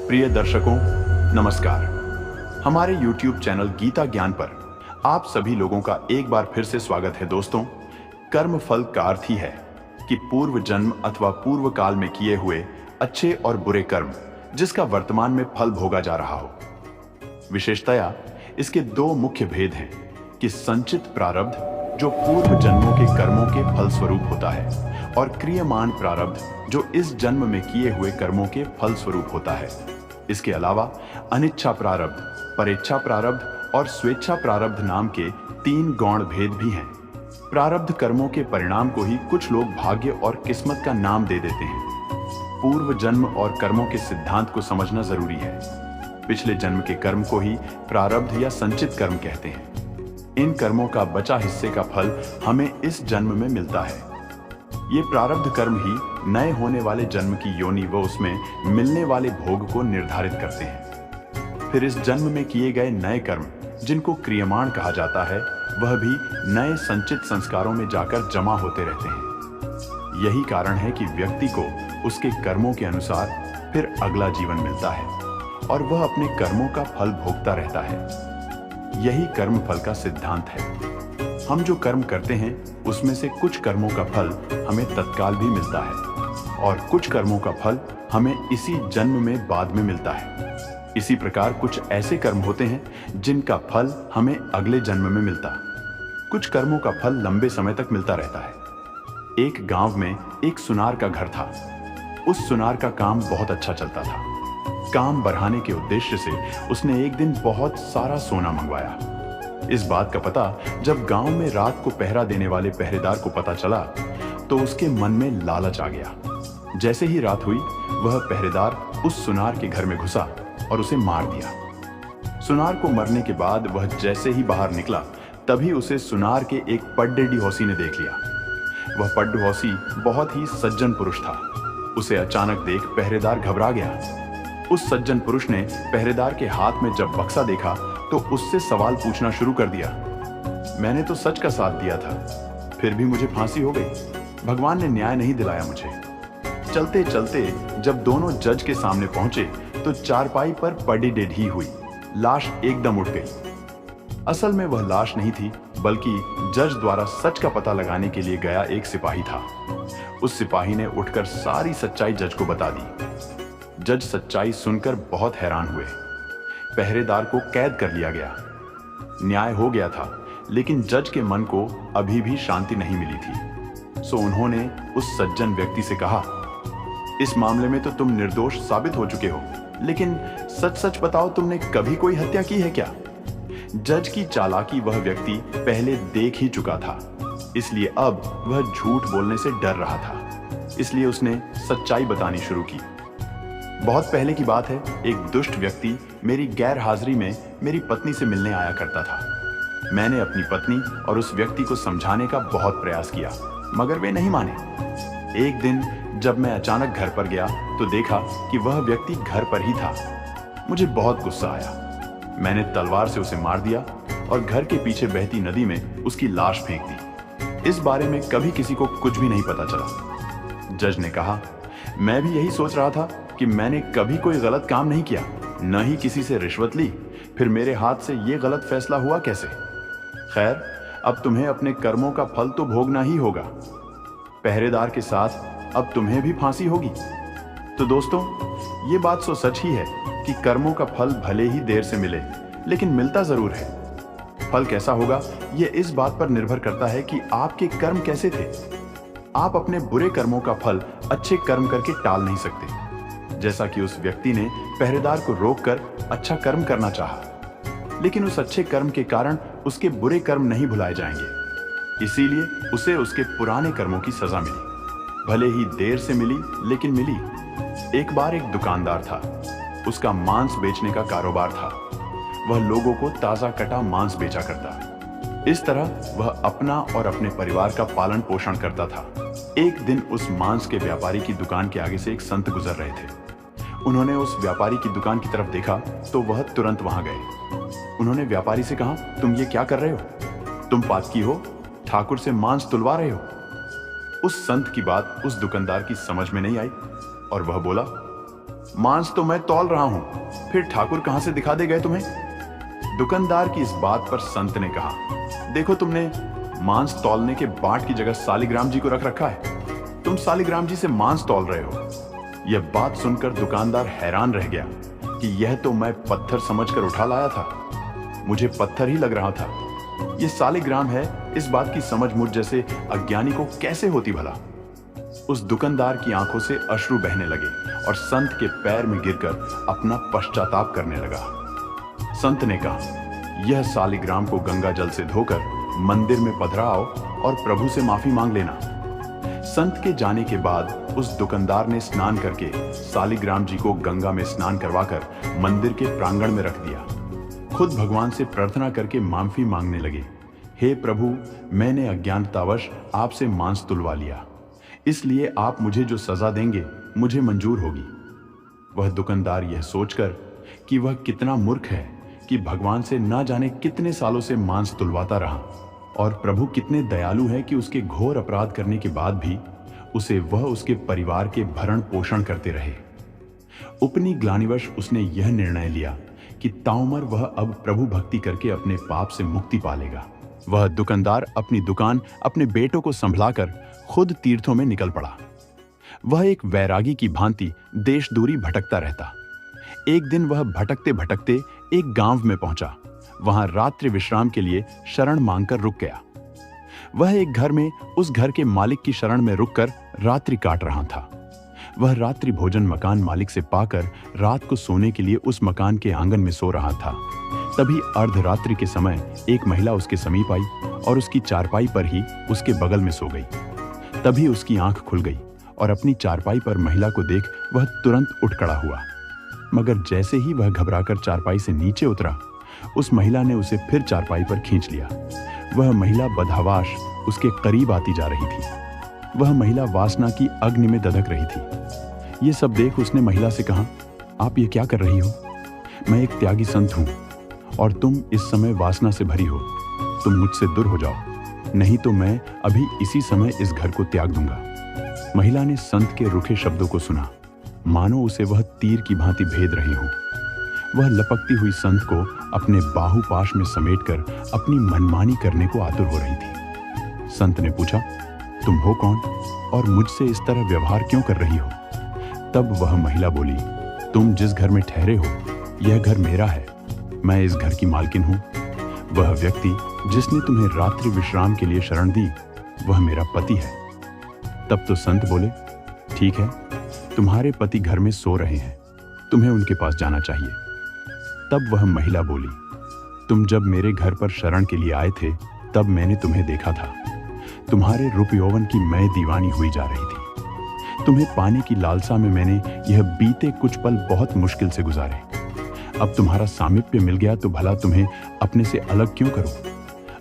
प्रिय दर्शकों, नमस्कार। हमारे YouTube चैनल गीता ज्ञान पर आप सभी लोगों का एक बार फिर से स्वागत है। दोस्तों, कर्म फल का अर्थ ही है कि पूर्व जन्म अथवा पूर्व काल में किए हुए अच्छे और बुरे कर्म जिसका वर्तमान में फल भोगा जा रहा हो। विशेषतया इसके दो मुख्य भेद हैं कि संचित प्रारब्ध जो पूर्व जन्मों के कर्मों के फल स्वरूप होता है और क्रियमान प्रारब्ध जो इस जन्म में किए हुए कर्मों के फल स्वरूप होता है। इसके अलावा अनिच्छा प्रारब्ध, परेच्छा प्रारब्ध और स्वेच्छा प्रारब्ध नाम के तीन गौण भेद भी हैं। प्रारब्ध कर्मों के परिणाम को ही कुछ लोग भाग्य और किस्मत का नाम दे देते हैं। पूर्व जन्म और कर्मों के सिद्धांत को समझना जरूरी है। पिछले जन्म के कर्म को ही प्रारब्ध या संचित कर्म कहते हैं। इन कर्मों का बचा हिस्से का फल हमें इस जन्म में मिलता है। ये प्रारब्ध कर्म ही नए होने वाले जन्म की योनि व उसमें मिलने वाले भोग को निर्धारित करते हैं। फिर इस जन्म में किए गए नए कर्म जिनको क्रियमाण कहा जाता है, वह भी नए संचित संस्कारों में जाकर जमा होते रहते हैं। यही कारण है कि व्यक्ति को उसके कर्मों के अनुसार फिर अगला जीवन मिलता है और वह अपने कर्मों का फल भोगता रहता है। यही कर्म फल का सिद्धांत है। हम जो कर्म करते हैं उसमें से कुछ कर्मों का फल हमें तत्काल भी मिलता है और कुछ कर्मों का फल हमें इसी जन्म में बाद में मिलता है। इसी प्रकार कुछ ऐसे कर्म होते हैं जिनका फल हमें अगले जन्म में मिलता। कुछ कर्मों का फल लंबे समय तक मिलता रहता है। एक गांव में एक सुनार का घर था। उस सुनार का काम बहुत अच्छा चलता था। काम बढ़ाने के उद्देश्य से उसने एक दिन बहुत सारा सोना मंगवाया। इस बात का पता जब गांव में रात को पहरा देने वाले पहरेदार को पता चला तो उसके मन में लालच आ गया। जैसे ही रात हुई, वह पहरेदार उस सुनार के घर में घुसा और उसे मार दिया। सुनार को मरने के बाद वह जैसे ही बाहर निकला, तभी उसे सुनार के एक पड्डेडीहौसी ने देख लिया। वह पड्डेडीहौसी बहुत ही सज्जन पुरुष था। उसे अचानक देख पहरेदार घबरा गया। उस सज्जन पुरुष ने पहरेदार के हाथ में जब बक्सा देखा तो उससे सवाल पूछना शुरू कर दिया। मैंने तो सच का साथ दिया था, फिर भी मुझे फांसी हो गई। भगवान ने न्याय नहीं दिलाया मुझे। चलते चलते जब दोनों जज के सामने पहुंचे तो चारपाई पर पड़ी डेड ही हुई। लाश एकदम उठ गई। असल में वह लाश नहीं थी, बल्कि जज द्वारा सच का पता लगाने के लिए गया एक सिपाही था। उस सिपाही ने उठकर सारी सच्चाई जज को बता दी। जज सच्चाई सुनकर बहुत हैरान हुए। पहरेदार को कैद कर लिया गया। न्याय हो गया था, लेकिन जज के मन को अभी भी शांति नहीं मिली थी। सो उन्होंने उस सज्जन व्यक्ति से कहा, इस मामले में तो तुम निर्दोष साबित हो चुके हो, लेकिन सच सच बताओ, तुमने कभी कोई हत्या की है क्या? जज की चालाकी वह व्यक्ति पहले देख ही चुका था, इसलिए अब वह झूठ बोलने से डर रहा था। इसलिए उसने सच्चाई बतानी शुरू की। बहुत पहले की बात है, एक दुष्ट व्यक्ति मेरी गैर हाजिरी में मेरी पत्नी से मिलने आया करता था। मैंने अपनी पत्नी और उस व्यक्ति को समझाने का बहुत प्रयास किया, मगर वे नहीं माने। एक दिन जब मैं अचानक घर पर गया तो देखा कि वह व्यक्ति घर पर ही था। मुझे बहुत गुस्सा आया। मैंने तलवार से उसे मार दिया और घर के पीछे बहती नदी में उसकी लाश फेंक दी। इस बारे में कभी किसी को कुछ भी नहीं पता चला। जज ने कहा, मैं भी यही सोच रहा था कि मैंने कभी कोई गलत काम नहीं किया, न ही किसी से रिश्वत ली, फिर मेरे हाथ से ये गलत फैसला हुआ कैसे? खैर, अब तुम्हें अपने कर्मों का फल तो भोगना ही होगा। पहरेदार के साथ अब तुम्हें भी फांसी होगी। तो दोस्तों, ये बात सो सच ही है कि कर्मों का फल भले ही देर से मिले, लेकिन मिलता जरूर है। फल कैसा होगा, ये इस बात पर निर्भर करता है कि आपके कर्म कैसे थे। आप अपने बुरे कर्मों का फल अच्छे कर्म करके टाल नहीं सकते। जैसा कि उस व्यक्ति ने पहरेदार को रोककर अच्छा कर्म करना चाहा, लेकिन उस अच्छे कर्म के कारण उसके बुरे कर्म नहीं भुलाए जाएंगे। इसीलिए उसे उसके पुराने कर्मों की सजा मिली। भले ही देर से मिली, लेकिन मिली। एक बार एक दुकानदार था। उसका मांस बेचने का कारोबार था। वह लोगों को ताजा कटा मांस बेचा करता। इस तरह वह अपना और अपने परिवार का पालन पोषण करता था। एक दिन उस मांस के व्यापारी की दुकान के आगे से एक संत गुजर रहे थे। उन्होंने उस व्यापारी की दुकान की तरफ देखा तो वह तुरंत वहां गए। उन्होंने व्यापारी से कहा, तुम ये क्या कर रहे हो? तुम पातकी हो, ठाकुर से मांस तुलवा रहे हो। उस संत की बात उस दुकानदार की समझ में नहीं आई और वह बोला, मांस तो मैं तौल रहा हूं, फिर ठाकुर कहां से दिखा दे गए तुम्हें? दुकानदार की इस बात पर संत ने कहा, देखो तुमने मांस तौलने के बाट की जगह सालिग्राम जी को रख रखा है। तुम सालिग्राम जी से मांस तौल रहे हो। यह बात सुनकर दुकानदार हैरान रह गया कि यह तो मैं पत्थर समझकर उठा लाया था, मुझे पत्थर ही लग रहा था। यह सालिग्राम है, इस बात की समझ मुझ जैसे अज्ञानी को कैसे होती भला? उस दुकानदार की आंखों से अश्रु बहने लगे और संत के पैर में गिरकर अपना पश्चाताप करने लगा। संत ने कहा, यह सालिग्राम को गंगा जल से धोकर मंदिर में पधराओ और प्रभु से माफी मांग लेना। संत के जाने के बाद उस दुकानदार ने स्नान करके सालिग्राम जी को गंगा में स्नान करवाकर मंदिर के प्रांगण में रख दिया। खुद भगवान से प्रार्थना करके माफी मांगने लगे, हे प्रभु, मैंने अज्ञानतावश आपसे मांस तुलवा लिया, इसलिए आप मुझे जो सजा देंगे मुझे मंजूर होगी। वह दुकानदार यह सोचकर कि वह कितना मूर्ख है कि भगवान से ना जाने कितने सालों से मांस तुलवाता रहा और प्रभु कितने दयालु है कि उसके घोर अपराध करने के बाद भी उसे वह उसके परिवार के भरण पोषण करते रहे। अपनी ग्लानिवश उसने यह निर्णय लिया कि ताउमर वह अब प्रभु भक्ति करके अपने पाप से मुक्ति पालेगा। वह दुकानदार अपनी दुकान अपने बेटों को संभलाकर खुद तीर्थों में निकल पड़ा। वह एक वैरागी की भांति देश दूरी भटकता रहता। एक दिन वह भटकते भटकते एक गांव में पहुंचा। वहां रात्रि विश्राम के लिए शरण मांगकर रुक गया। वह एक घर में उस घर के मालिक की शरण में रुककर रात्रि काट रहा था। वह रात्रि भोजन मकान मालिक से पाकर रात को सोने के लिए उस मकान के आंगन में सो रहा था। तभी अर्धरात्रि के समय एक महिला उसके समीप आई और उसकी चारपाई पर ही उसके बगल में सो गई। तभी उसकी आंख खुल गई और अपनी चारपाई पर महिला को देख वह तुरंत उठ खड़ा हुआ। मगर जैसे ही वह घबराकर चारपाई से नीचे उतरा, उस महिला ने उसे फिर चारपाई पर खींच लिया। वह महिला बदहवास उसके करीब आती जा रही थी। वह महिला वासना की अग्नि में दधक रही थी। ये सब देख उसने महिला से कहा, आप ये क्या कर रही हो? मैं एक त्यागी संत हूं और तुम इस समय वासना से भरी हो। तुम मुझसे दूर हो जाओ, नहीं तो मैं अभी इसी समय इस घर को त्याग दूंगा। महिला ने संत के रुखे शब्दों को सुना, मानो उसे वह तीर की भांति भेद रही हो। वह लपकती हुई संत को अपने बाहुपाश में समेटकर अपनी मनमानी करने को आतुर हो रही थी। संत ने पूछा, तुम हो कौन और मुझसे इस तरह व्यवहार क्यों कर रही हो? तब वह महिला बोली, तुम जिस घर में ठहरे हो यह घर मेरा है, मैं इस घर की मालकिन हूं। वह व्यक्ति जिसने तुम्हें रात्रि विश्राम के लिए शरण दी वह मेरा पति है। तब तो संत बोले, ठीक है, तुम्हारे पति घर में सो रहे हैं, तुम्हें उनके पास जाना चाहिए। तब वह महिला बोली, तुम जब मेरे घर पर शरण के लिए आए थे तब मैंने तुम्हें देखा था। तुम्हारे रूप यौवन की मैं दीवानी हुई जा रही थी। तुम्हें पाने की लालसा में मैंने यह बीते कुछ पल बहुत मुश्किल से गुजारे। अब तुम्हारा सामीप्य मिल गया तो भला तुम्हें अपने से अलग क्यों करूं?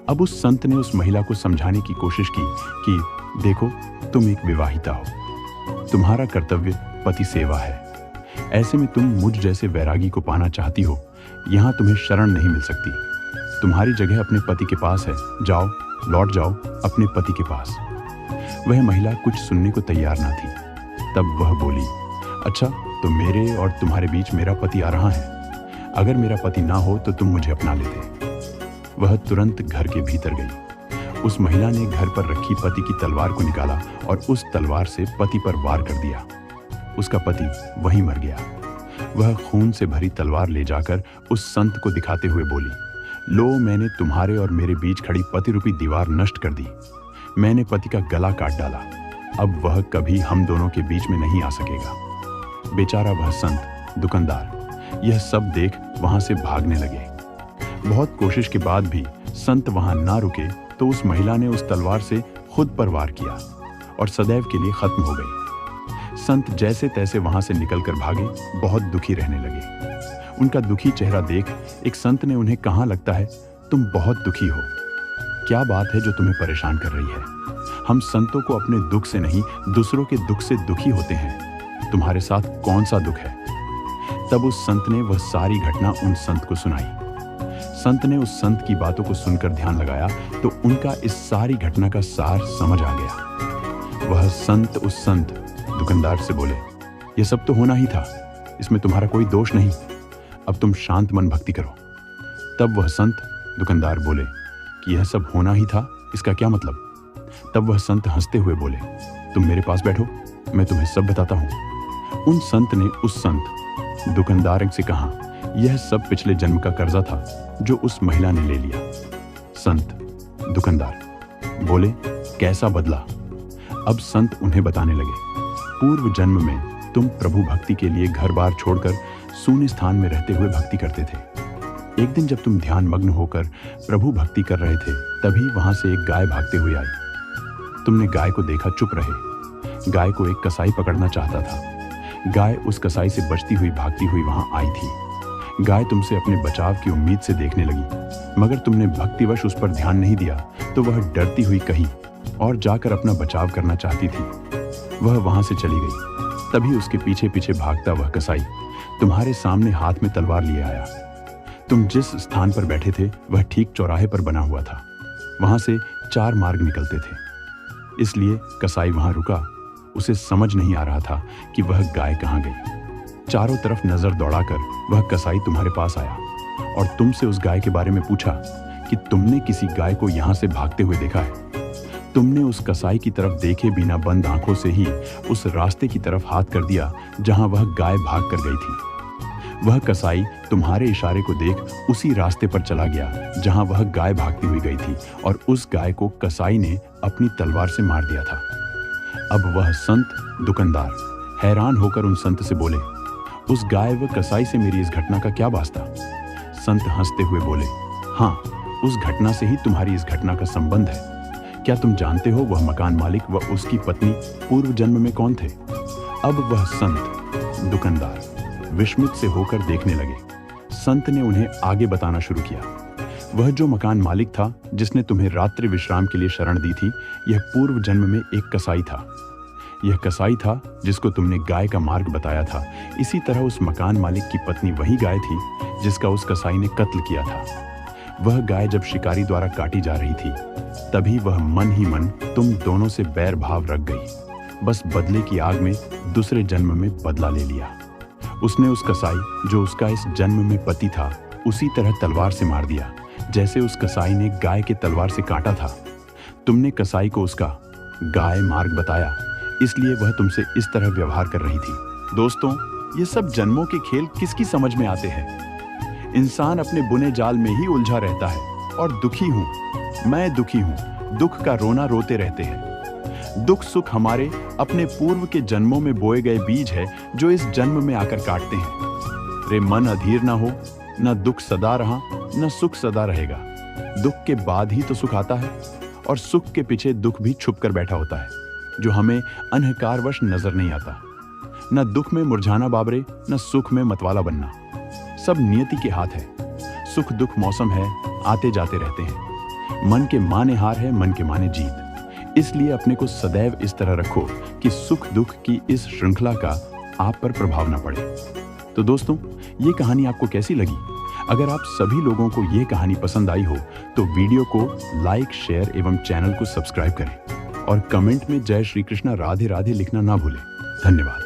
अब उस संत ने उस महिला को समझाने की कोशिश की कि देखो, तुम एक विवाहिता हो, तुम्हारा कर्तव्य पति सेवा है। ऐसे में तुम मुझ जैसे वैरागी को पाना चाहती हो, यहाँ तुम्हें शरण नहीं मिल सकती। तुम्हारी जगह अपने पति के पास है, जाओ, लौट जाओ अपने पति के पास। वह महिला कुछ सुनने को तैयार ना थी। तब वह बोली, अच्छा, तो मेरे और तुम्हारे बीच मेरा पति आ रहा है। अगर मेरा पति ना हो तो तुम मुझे अपना लेते। वह तुरंत घर के भीतर गई। उस महिला ने घर पर रखी पति की तलवार को निकाला और उस तलवार से पति पर वार कर दिया। उसका पति वहीं मर गया। वह खून से भरी तलवार ले जाकर उस संत को दिखाते हुए बोली, लो, मैंने तुम्हारे और मेरे बीच खड़ी पति रूपी दीवार नष्ट कर दी। मैंने पति का गला काट डाला। अब वह कभी हम दोनों के बीच में नहीं आ सकेगा। बेचारा वह संत, दुकानदार यह सब देख वहां से भागने लगे। बहुत कोशिश के बाद भी संत वहां ना रुके तो उस महिला ने उस तलवार से खुद पर वार किया और सदैव के लिए खत्म हो गई। संत जैसे तैसे वहां से निकलकर भागे, बहुत दुखी रहने लगे। उनका दुखी चेहरा देख एक संत ने उन्हें कहा, लगता है तुम बहुत दुखी हो। क्या बात है जो तुम्हें परेशान कर रही है? हम संतों को अपने दुख से नहीं, दूसरों के दुख से दुखी होते हैं। तुम्हारे साथ कौन सा दुख है? तब उस संत ने वह सारी घटना उन संत को सुनाई। संत ने उस संत की बातों को सुनकर ध्यान लगाया तो उनका इस सारी घटना का सार समझ आ गया। वह संत उस संत दुकानदार से बोले, यह सब तो होना ही था। इसमें तुम्हारा कोई दोष नहीं। अब तुम शांत मन भक्ति करो। तब वह संत दुकानदार बोले कि यह सब होना ही था, इसका क्या मतलब? तब वह संत हंसते हुए बोले, तुम मेरे पास बैठो, मैं तुम्हें सब बताता हूँ। उन संत ने उस संत दुकानदार से कहा, यह सब पिछले जन्म का कर्जा था जो उस महिला ने ले लिया। संत दुकानदार बोले, कैसा बदला? अब संत उन्हें बताने लगे, पूर्व जन्म में तुम प्रभु भक्ति के लिए घर बार छोड़कर शून्य स्थान में रहते हुए भक्ति करते थे। एक दिन जब तुम ध्यान मग्न होकर प्रभु भक्ति कर रहे थे, तभी वहां से एक गाय भागते हुए आई। तुमने गाय को देखा, चुप रहे। गाय को एक कसाई पकड़ना चाहता था। गाय उस कसाई से बचती हुई भागती हुई वहां आई थी। गाय तुमसे अपने बचाव की उम्मीद से देखने लगी, मगर तुमने भक्तिवश उस पर ध्यान नहीं दिया तो वह डरती हुई कहीं और जाकर अपना बचाव करना चाहती थी। वह वहां से चली गई। तभी उसके पीछे पीछे भागता वह कसाई तुम्हारे सामने हाथ में तलवार लिए आया। तुम जिस स्थान पर बैठे थे वह ठीक चौराहे पर बना हुआ था। वहां से 4 मार्ग निकलते थे, इसलिए कसाई वहां रुका। उसे समझ नहीं आ रहा था कि वह गाय कहां गई। चारों तरफ नजर दौड़ाकर वह कसाई तुम्हारे पास आया और तुमसे उस गाय के बारे में पूछा कि तुमने किसी गाय को यहां से भागते हुए देखा है? तुमने उस कसाई की तरफ देखे बिना बंद आंखों से ही उस रास्ते की तरफ हाथ कर दिया जहां वह गाय भाग कर गई थी। वह कसाई तुम्हारे इशारे को देख उसी रास्ते पर चला गया जहां वह गाय भागती हुई गई थी और उस गाय को कसाई ने अपनी तलवार से मार दिया था। अब वह संत दुकानदार हैरान होकर उन संत से बोले, उस गाय व कसाई से मेरी इस घटना का क्या वास्ता? संत हंसते हुए बोले, हाँ, उस घटना से ही तुम्हारी इस घटना का संबंध है। क्या तुम जानते हो वह मकान मालिक व उसकी पत्नी पूर्व जन्म में कौन थे? अब वह संत दुकानदार विस्मित से होकर देखने लगे। संत ने उन्हें आगे बताना शुरू किया। वह जो मकान मालिक था जिसने तुम्हें रात्रि विश्राम के लिए शरण दी थी, यह पूर्व जन्म में एक कसाई था। यह कसाई था जिसको तुमने गाय का मार्ग बताया था। इसी तरह उस मकान मालिक की पत्नी वही गाय थी जिसका उस कसाई ने कत्ल किया था। वह गाय जब शिकारी द्वारा काटी जा रही थी, तभी वह मन ही मन तुम दोनों से बैर भाव रख गई। बस बदले की आग में दूसरे जन्म में बदला ले लिया। उसने उस कसाई जो उसका इस जन्म में पति था उसी तरह तलवार से मार दिया जैसे उस कसाई ने गाय के तलवार से काटा था। तुमने कसाई को उसका गाय मार्ग बताया, इसलिए वह तुमसे इस तरह व्यवहार कर रही थी। दोस्तों, ये सब जन्मों के खेल किसकी समझ में आते हैं? इंसान अपने बुने जाल में ही उलझा रहता है। और दुखी हूं, मैं दुखी हूं, दुख का रोना रोते रहते हैं। दुख सुख हमारे अपने पूर्व के जन्मों में बोए गए बीज है जो इस जन्म में आकर काटते हैं। रे मन अधीर ना हो, न दुख सदा रहा न सुख सदा रहेगा। दुख के बाद ही तो सुख आता है और सुख के पीछे दुख भी छुप कर बैठा होता है जो हमें अंधकारवश नजर नहीं आता। न दुख में मुरझाना बाबरे, न सुख में मतवाला बनना। सब नियति के हाथ है। सुख दुख मौसम है, आते जाते रहते हैं। मन के माने हार है, मन के माने जीत। इसलिए अपने को सदैव इस तरह रखो कि सुख दुख की इस श्रृंखला का आप पर प्रभाव न पड़े। तो दोस्तों, ये कहानी आपको कैसी लगी? अगर आप सभी लोगों को ये कहानी पसंद आई हो तो वीडियो को लाइक, शेयर एवं चैनल को सब्सक्राइब करें और कमेंट में जय श्री कृष्णा राधे राधे लिखना ना भूलें। धन्यवाद।